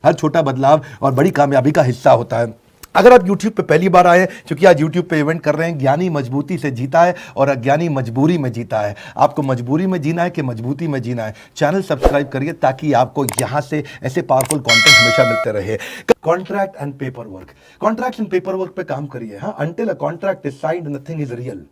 हर छोटा बदलाव और बड़ी कामयाबी का हिस्सा होता है। अगर आप YouTube पे पहली बार आए हैं, क्योंकि आज YouTube पे इवेंट कर रहे हैं, ज्ञानी मजबूती से जीता है और अज्ञानी मजबूरी में जीता है। आपको मजबूरी में जीना है कि मजबूती में जीना है? चैनल सब्सक्राइब करिए ताकि आपको यहाँ से ऐसे पावरफुल कंटेंट हमेशा मिलते रहे। Contract and paper work, contract and paper work पे काम करिए। हाँ, until a contract is signed nothing is real.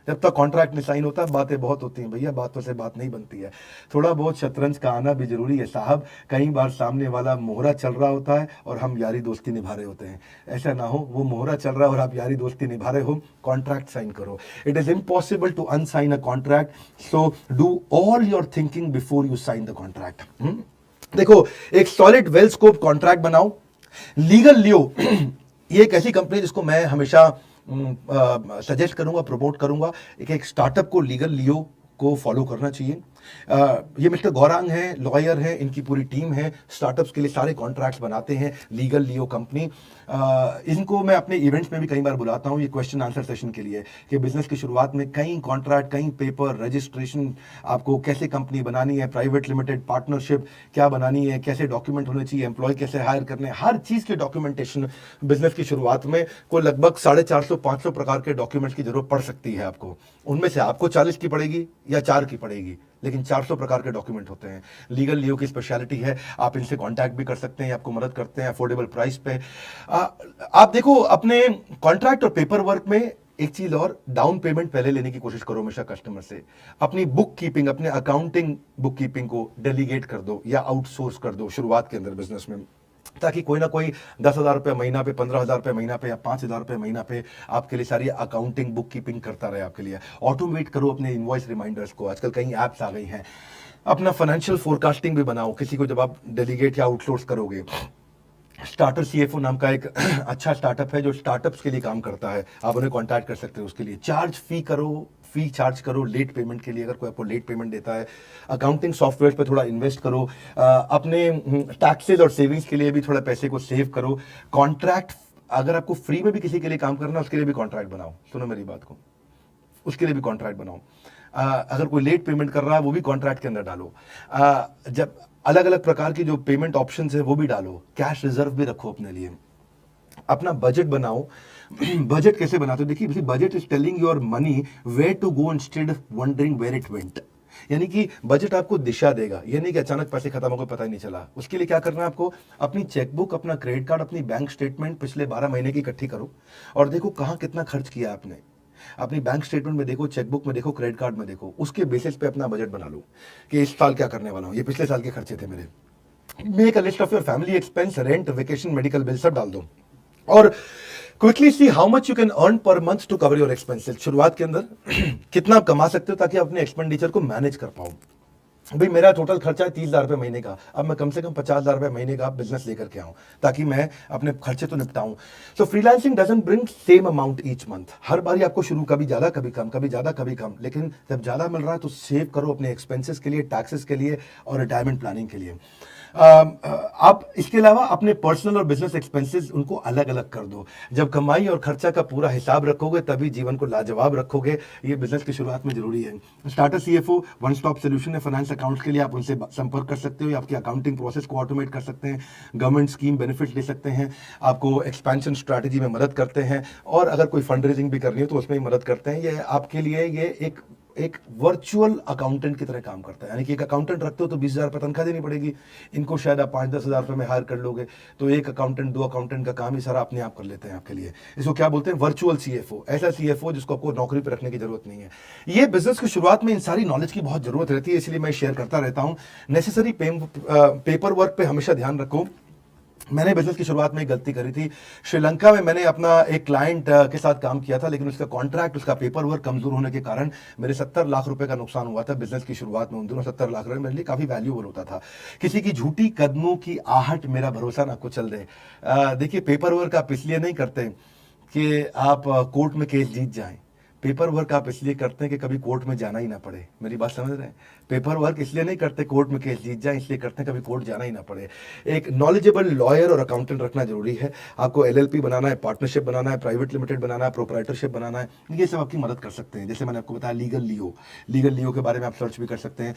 जब तक कॉन्ट्रैक्ट नहीं साइन होता बातें बहुत होती हैं भैया, बातों से बात नहीं बनती है। थोड़ा बहुत शतरंज का आना भी जरूरी है साहब। कई बार सामने वाला मोहरा चल रहा होता है और हम यारी दोस्ती निभा रहे होते हैं। ऐसा ना हो वो मोहरा चल रहा है और आप यारी दोस्ती निभा रहे हो। कॉन्ट्रैक्ट साइन करो। It is impossible to unsign a contract, so do all your thinking before you sign the contract. देखो, एक सॉलिड वेल स्कोप कॉन्ट्रैक्ट बनाओ। लीगल लियो ये एक ऐसी कंपनी जिसको मैं हमेशा सजेस्ट करूंगा, प्रमोट करूंगा। एक स्टार्टअप को लीगल लियो को फॉलो करना चाहिए। ये मिस्टर गौरांग हैं, लॉयर हैं, इनकी पूरी टीम है, स्टार्टअप्स के लिए सारे कॉन्ट्रैक्ट्स बनाते हैं। लीगल लियो कंपनी, इनको मैं अपने इवेंट्स में भी कई बार बुलाता हूँ ये क्वेश्चन आंसर सेशन के लिए कि बिजनेस की शुरुआत में कई कॉन्ट्रैक्ट, कई पेपर, रजिस्ट्रेशन, आपको कैसे कंपनी बनानी है, प्राइवेट लिमिटेड, पार्टनरशिप क्या बनानी है, कैसे डॉक्यूमेंट होने चाहिए, एम्प्लॉय कैसे हायर करने, हर चीज के डॉक्यूमेंटेशन बिजनेस की शुरुआत में को लगभग 450-500 प्रकार के डॉक्यूमेंट्स की जरूरत पड़ सकती है आपको। उनमें से आपको 40 की पड़ेगी या 4 की पड़ेगी, लेकिन 400 प्रकार के डॉक्यूमेंट होते हैं। लीगल लियो की स्पेशलिटी है। आप इनसे कांटेक्ट भी कर सकते हैं, आपको मदद करते हैं अफोर्डेबल प्राइस पे। आप देखो, अपने कॉन्ट्रैक्ट और पेपर वर्क में एक चीज और, डाउन पेमेंट पहले लेने की कोशिश करो हमेशा कस्टमर से। अपनी बुक कीपिंग, अपने अकाउंटिंग बुक कीपिंग को डेलीगेट कर दो या आउटसोर्स कर दो शुरुआत के अंदर बिजनेस में, ताकि कोई ना कोई 10,000 रुपये महीना पे, 15,000 रुपये महीना पे या 5,000 रुपये महीना पे आपके लिए सारी अकाउंटिंग बुक कीपिंग करता रहे आपके लिए। ऑटोमेट करो अपने इनवॉइस रिमाइंडर्स को, आजकल कई ऐप्स आ गई हैं। अपना फाइनेंशियल फोरकास्टिंग भी बनाओ किसी को जब आप डेलीगेट या आउटसोर्स करोगे। स्टार्टर सीएफओ नाम का एक अच्छा स्टार्टअप है जो स्टार्टअप्स के लिए काम करता है, आप उन्हें कांटेक्ट कर सकते हो उसके लिए। फी चार्ज करो लेट पेमेंट के लिए, अगर कोई आपको लेट पेमेंट देता है। अकाउंटिंग सॉफ्टवेयर पे थोड़ा इन्वेस्ट करो। अपने टैक्सेस और सेविंग्स के लिए भी थोड़ा पैसे को सेव करो। कॉन्ट्रैक्ट, अगर आपको फ्री में भी किसी के लिए काम करना है उसके लिए भी कॉन्ट्रैक्ट बनाओ। सुनो मेरी बात को, उसके लिए भी कॉन्ट्रैक्ट बनाओ। अगर कोई लेट पेमेंट कर रहा है वो भी कॉन्ट्रैक्ट के अंदर डालो। जब अलग अलग प्रकार की जो पेमेंट ऑप्शंस है वो भी डालो। कैश रिजर्व भी रखो अपने लिए। अपना बजट बनाओ। बजट कैसे बनाते हो? देखिए, budget is telling your money where to go instead wondering where it went. यानी कि बजट आपको दिशा देगा, ये नहीं कि अचानक पैसे खत्म हो गए पता ही नहीं चला। उसके लिए क्या करना है आपको? अपनी चेकबुक, अपना क्रेडिट कार्ड, अपनी बैंक स्टेटमेंट पिछले 12 महीने की इकट्ठी करो और देखो कहां कितना खर्च किया आपने। अपनी बैंक स्टेटमेंट में देखो, चेकबुक में देखो, क्रेडिट कार्ड में देखो। उसके बेसिस पे अपना बजट बना लो कि इस साल क्या करने वाला हूं, ये पिछले साल के खर्चे थे मेरे। Make a list of your family expense, rent, vacation, medical bill सब डाल दो और quickly see how much you can earn per month to cover your expenses. शुरुआत के अंदर कितना आप कमा सकते हो ताकि अपने एक्सपेंडिचर को मैनेज कर पाओ। भाई मेरा टोटल खर्चा है 30,000 रुपये महीने का, अब मैं कम से कम 50,000 रुपये महीने का बिजनेस लेकर के आऊं ताकि मैं अपने खर्चे तो निपटाऊं। So freelancing doesn't bring same amount each month. हर बार आपको शुरू कभी ज्यादा कभी कम, कभी ज्यादा कभी कम, लेकिन जब ज्यादा मिल रहा है तो सेव करो अपने एक्सपेंसेस के लिए, टैक्सेस के लिए और रिटायरमेंट प्लानिंग के लिए। आप इसके अलावा अपने पर्सनल और बिजनेस एक्सपेंसेस उनको अलग अलग कर दो। जब कमाई और खर्चा का पूरा हिसाब रखोगे तभी जीवन को लाजवाब रखोगे। ये बिजनेस की शुरुआत में जरूरी है। Starter CFO one stop solution है फाइनेंस अकाउंट्स के लिए। आप उनसे संपर्क कर सकते हो, आपकी अकाउंटिंग प्रोसेस को ऑटोमेट कर सकते हैं, गवर्नमेंट स्कीम बेनिफिट ले सकते हैं, आपको एक्सपेंशन स्ट्रैटेजी में मदद करते हैं और अगर कोई फंड रेजिंग भी करनी है तो उसमें मदद करते हैं। ये आपके लिए ये एक वर्चुअल अकाउंटेंट की तरह काम करता है। यानी कि एक अकाउंटेंट रखते हो तो 20,000 रुपये तनख्वाह देनी पड़ेगी, इनको शायद आप 5-10 हज़ार रुपये में हायर कर लोगे तो एक अकाउंटेंट, 2 अकाउंटेंट का काम ही सारा अपने आप कर लेते हैं आपके लिए। इसको क्या बोलते हैं? Virtual CFO. ऐसा सीएफओ जिसको आपको नौकरी पर रखने की जरूरत नहीं है। ये बिजनेस की शुरुआत में इन सारी नॉलेज की बहुत जरूरत रहती है, इसलिए मैं शेयर करता रहता हूं। नेसेसरी पेपर वर्क पे हमेशा ध्यान रखो। मैंने बिजनेस की शुरुआत में एक गलती करी थी। श्रीलंका में मैंने अपना एक क्लाइंट के साथ काम किया था, लेकिन उसका कॉन्ट्रैक्ट, उसका पेपर वर्क कमजोर होने के कारण मेरे 70 लाख रुपए का नुकसान हुआ था बिजनेस की शुरुआत में। उन दोनों 70 लाख रुपए मेरे लिए काफी वैल्यूएबल होता था। किसी की झूठी कदमों की आहट मेरा भरोसा ना कुचल दे। देखिए, पेपर वर्क आप इसलिए नहीं करते कि आप कोर्ट में केस जीत जाएं। पेपर वर्क आप इसलिए करते हैं कि कभी कोर्ट में जाना ही ना पड़े। मेरी बात समझ रहे हैं? पेपर वर्क इसलिए नहीं करते कोर्ट में केस जीत जाए, इसलिए करते हैं कभी कोर्ट जाना ही ना पड़े। एक नॉलेजेबल लॉयर और अकाउंटेंट रखना जरूरी है। आपको एलएलपी बनाना है, पार्टनरशिप बनाना है, प्राइवेट लिमिटेड बनाना है, प्रोप्राइटरशिप बनाना है, ये सब आपकी मदद कर सकते हैं। जैसे मैंने आपको बताया लीगल लियो के बारे में आप सर्च भी कर सकते हैं।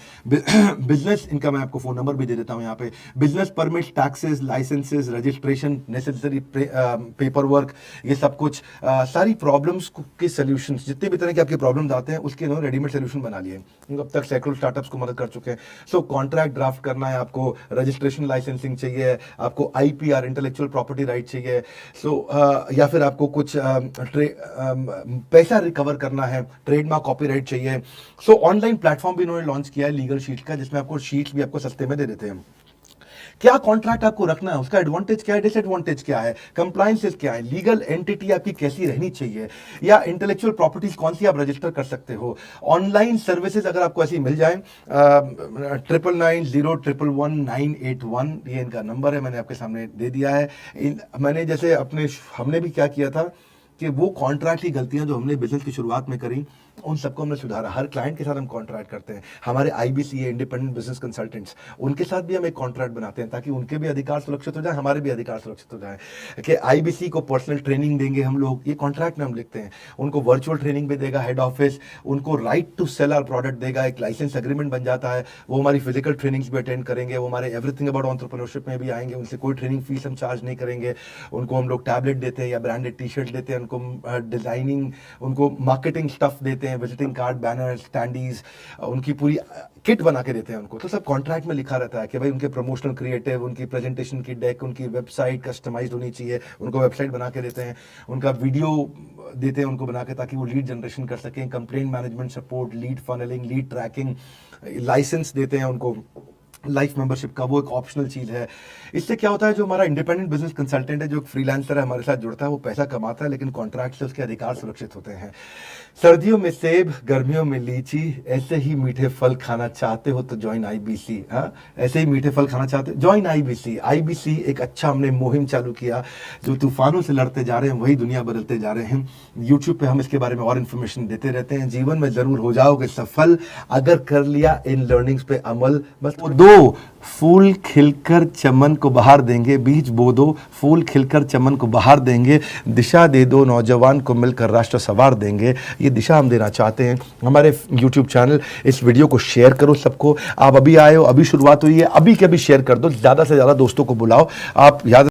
बिजनेस इनका मैं आपको फोन नंबर भी दे देता हूं यहाँ पे। Business permit, taxes, licences, registration, necessary paper work, ये सब कुछ सारी प्रॉब्लम्स के सॉल्यूशंस, जितने भी तरह के आपके प्रॉब्लम्स आते हैं उसके इन्होंने रेडीमेड सॉल्यूशन बना लिए। अब तक सैकड़ों स्टार्टअप्स को मदद कर चुके हैं। सो कॉन्ट्रैक्ट ड्राफ्ट करना है आपको, रजिस्ट्रेशन लाइसेंसिंग चाहिए, आपको आईपीआर इंटेलेक्चुअल प्रॉपर्टी राइट चाहिए, या फिर आपको कुछ पैसा रिकवर करना है, ट्रेडमार्क कॉपीराइट चाहिए। सो ऑनलाइन प्लेटफॉर्म भी इन्होंने लॉन्च किया है लीगल शीट का, जिसमें आपको शीट्स भी आपको सस्ते में दे देते हैं। क्या कॉन्ट्रैक्ट आपको रखना है, उसका एडवांटेज क्या है, डिसएडवांटेज क्या है, कंप्लायंसेस क्या है, लीगल एंटिटी आपकी कैसी रहनी चाहिए, या इंटेलेक्चुअल प्रॉपर्टीज कौन सी आप रजिस्टर कर सकते हो। ऑनलाइन सर्विसेज अगर आपको ऐसी मिल जाए, 9990111981 ये इनका नंबर है, मैंने आपके सामने दे दिया है। मैंने जैसे हमने भी क्या किया था कि वो कॉन्ट्रैक्ट की गलतियां जो हमने बिजनेस की शुरुआत में करी उन सबको हमने सुधारा। हर क्लाइंट के साथ हम कॉन्ट्रैक्ट करते हैं। हमारे आईबीसी है, इंडिपेंडेंट बिजनेस कंसल्टेंट्स, उनके साथ भी हम एक कॉन्ट्रैक्ट बनाते हैं ताकि उनके भी अधिकार सुरक्षित हो जाए, हमारे भी अधिकार सुरक्षित हो जाए। कि आईबीसी को पर्सनल ट्रेनिंग देंगे हम लोग, ये कॉन्ट्रैक्ट में हम लिखते हैं। उनको वर्चुअल ट्रेनिंग भी देगा हेड ऑफिस, उनको right to sell our product देगा, एक लाइसेंस एग्रीमेंट बन जाता है। वो हमारी फिजिकल ट्रेनिंग्स भी अटेंड करेंगे, वो हमारे एवरीथिंग अबाउट एंटरप्रेन्योरशिप में भी आएंगे। उनसे कोई ट्रेनिंग फीस हम चार्ज नहीं करेंगे। उनको हम लोग टैबलेट देते हैं या ब्रांडेड टी शर्ट देते हैं, उनको डिजाइनिंग, उनको मार्केटिंग स्टफ देते हैं, विजिटिंग कार्ड, बैनर, स्टैंडीज, उनकी पूरी किट बना के देते हैं उनको। तो सब कॉन्ट्रैक्ट में लिखा रहता है कि भाई उनके प्रमोशनल क्रिएटिव, उनकी प्रेजेंटेशन की डेक, उनकी वेबसाइट कस्टमाइज्ड होनी चाहिए, उनको वेबसाइट बना के देते हैं। उनका वीडियो देते हैं उनको बना के ताकि वो लीड जनरेशन कर सकें, complaint management support, lead funnelling, lead tracking, licence देते हैं उनको लाइफ मेंबरशिप का, वो एक ऑप्शनल चीज़ है। इससे क्या होता है, जो हमारा इंडिपेंडेंट बिजनेस कंसल्टेंट है, जो फ्रीलांसर है, हमारे साथ जुड़ता है, वो पैसा कमाता है लेकिन कॉन्ट्रैक्ट से उसके अधिकार सुरक्षित होते हैं। सर्दियों में सेब, गर्मियों में लीची, ऐसे ही मीठे फल खाना चाहते हो तो ज्वाइन आईबीसी। ऐसे ही मीठे फल खाना चाहते हो, ज्वाइन आईबीसी। आईबीसी एक अच्छा हमने मुहिम चालू किया, जो तूफानों से लड़ते जा रहे हैं वही दुनिया बदलते जा रहे हैं। यूट्यूब पे हम इसके बारे में और इन्फॉर्मेशन देते रहते हैं। जीवन में जरूर हो जाओगे सफल अगर कर लिया इन लर्निंग्स पे अमल। बस वो दो फूल खिलकर चमन को बहार देंगे, बीज बो दो फूल खिलकर चमन को बहार देंगे, दिशा दे दो नौजवान को मिलकर राष्ट्र सवार देंगे। ये दिशा हम देना चाहते हैं। हमारे YouTube चैनल, इस वीडियो को शेयर करो सबको। आप अभी आए हो, अभी शुरुआत हुई है, अभी के अभी शेयर कर दो, ज़्यादा से ज़्यादा दोस्तों को बुलाओ। आप याद